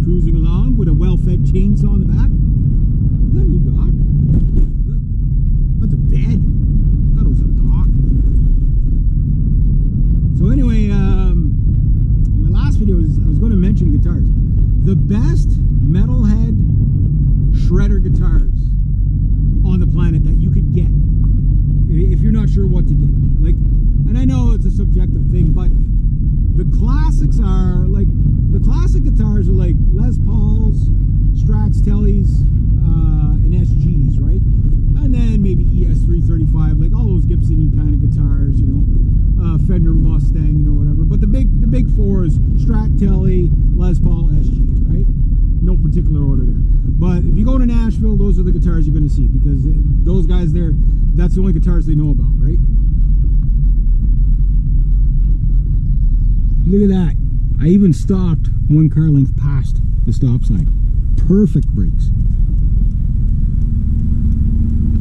cruising along with a well-fed chainsaw in the back. Is that a new dock? That's a bed. I thought it was a dock. So anyway, my last video I was going to mention guitars. The best metalhead shredder guitars on the planet that you could get, if you're not sure what to get. Like, and I know it's a subjective thing, but the classics are like, the classic guitars are like Les Pauls, Strats, Tellys, and SGs, right? And then maybe ES335, like all those Gibson-y kind of guitars, you know, Fender Mustang, you know, whatever. But the big four is Strat, Telly, Les Paul, SG, right? No particular order there. But if you go to Nashville, those are the guitars you're going to see, because those guys there, that's the only guitars they know about, right? Look at that. I even stopped one car length past the stop sign. Perfect brakes.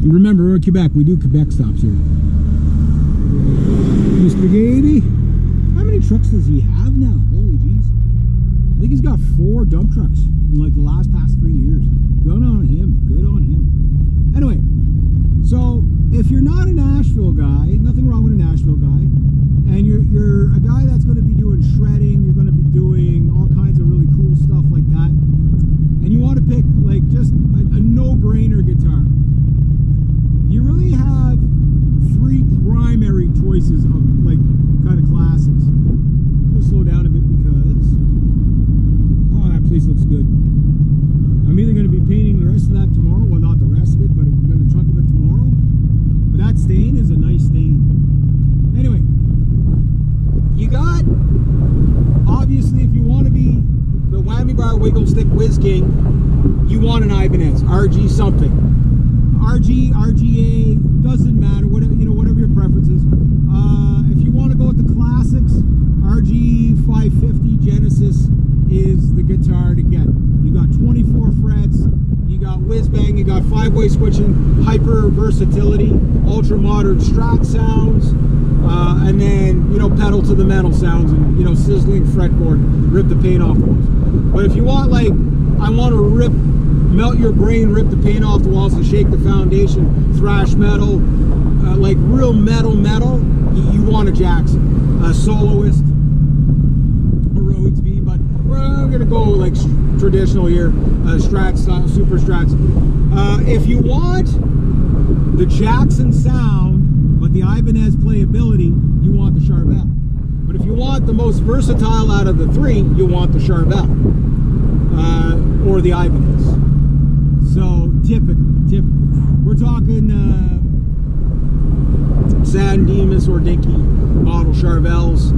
And remember, we're in Quebec. We do Quebec stops here. Mr. Gady. How many trucks does he have now? Holy jeez. I think he's got 4 dump trucks in like the past 3 years. Good on him. Good on him. Anyway, so if you're not a Nashville guy, nothing wrong with a Nashville guy, and you're a guy that's going to be doing shredding, you're going to be doing all kinds of really cool stuff like that, and you want to pick like just a no-brainer guitar, you really have 3 primary choices of like kind of classics. I'll slow down a bit because, oh, that place looks good. I'm either going to be painting the rest of that tomorrow, well, not the rest of it, but I'm going to chunk of it tomorrow. But that stain is a nice stain. Anyway, you got, obviously, if you want to be the whammy bar wiggle stick whiz king, you want an Ibanez RG something. RG, RGA, doesn't matter, whatever, you know, whatever your preference is. If you want to go with the classics, RG 550 Genesis is the guitar to get. You got 24 frets, you got whiz bang, you got 5-way switching, hyper versatility, ultra modern Strat sounds, and then, you know, pedal to the metal sounds, and, you know, sizzling fretboard, rip the paint off the walls. But if you want, like, I want to melt your brain, rip the paint off the walls and shake the foundation, thrash metal, like real metal, you want a Jackson, a Soloist, a Rhodes B, but we're going to go like traditional here, Strats style, Super Strats. If you want the Jackson sound, but the Ibanez playability, you want the Charvel. But if you want the most versatile out of the 3, you want the Charvel, or the Ibanez. So typical. We're talking San Dimas or Dinky model Charvels,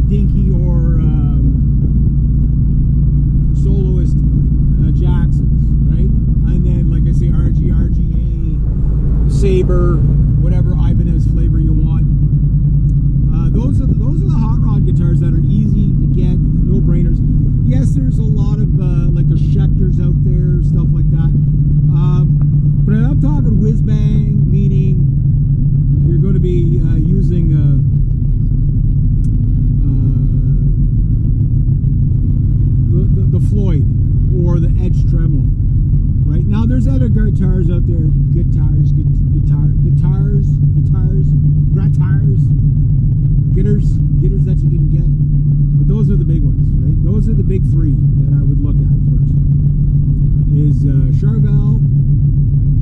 Dinky or Soloist Jacksons, right? And then, like I say, RG, RGA, Sabre, whatever Ibanez flavor you want. Those are the hot rod guitars that are easy to get, no brainers. Yes, there's a lot of like the Schecters out there, stuff like that. But I'm talking whiz bang, meaning you're going to be using the Floyd or the Edge Tremolo. Right now, there's other guitars out there, guitars that you can get. But those are the big ones, right? Those are the big 3 that I would look at first. Is Charvel,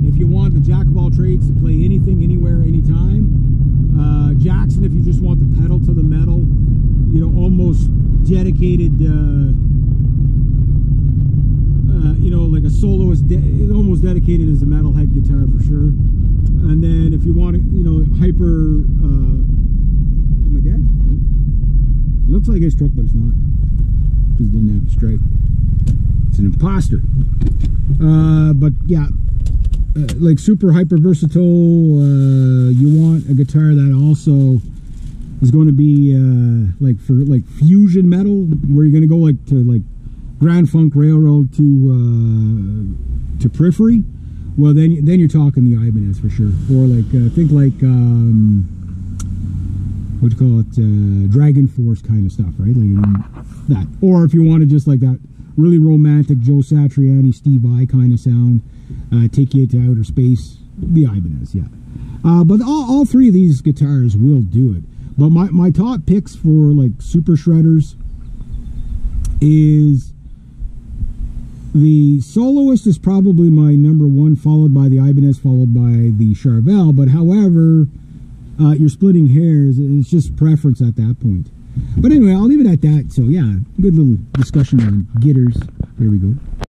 if you want the jack of all trades to play anything, anywhere, anytime. Jackson, if you just want the pedal to the metal, you know, almost dedicated, you know, like a Soloist, almost dedicated as a metalhead guitar for sure. And then if you want, you know, hyper, oh my God, looks like a struck, but it's not, because it didn't have a stripe. It's an imposter. But yeah, like super hyper versatile. You want a guitar that also is going to be like for like fusion metal, where you're going to go like to like Grand Funk Railroad to Periphery. Well, then you're talking the Ibanez for sure, or like think like what do you call it, Dragon Force kind of stuff, right? Like that. Or if you want to just like that really romantic Joe Satriani, Steve Vai kind of sound. Take you to outer space. The Ibanez, yeah. But all three of these guitars will do it. But my top picks for like super shredders is the Soloist is probably my #1, followed by the Ibanez, followed by the Charvel. But however, you're splitting hairs. It's just preference at that point. But anyway, I'll leave it at that. So yeah, good little discussion on Gitters. There we go.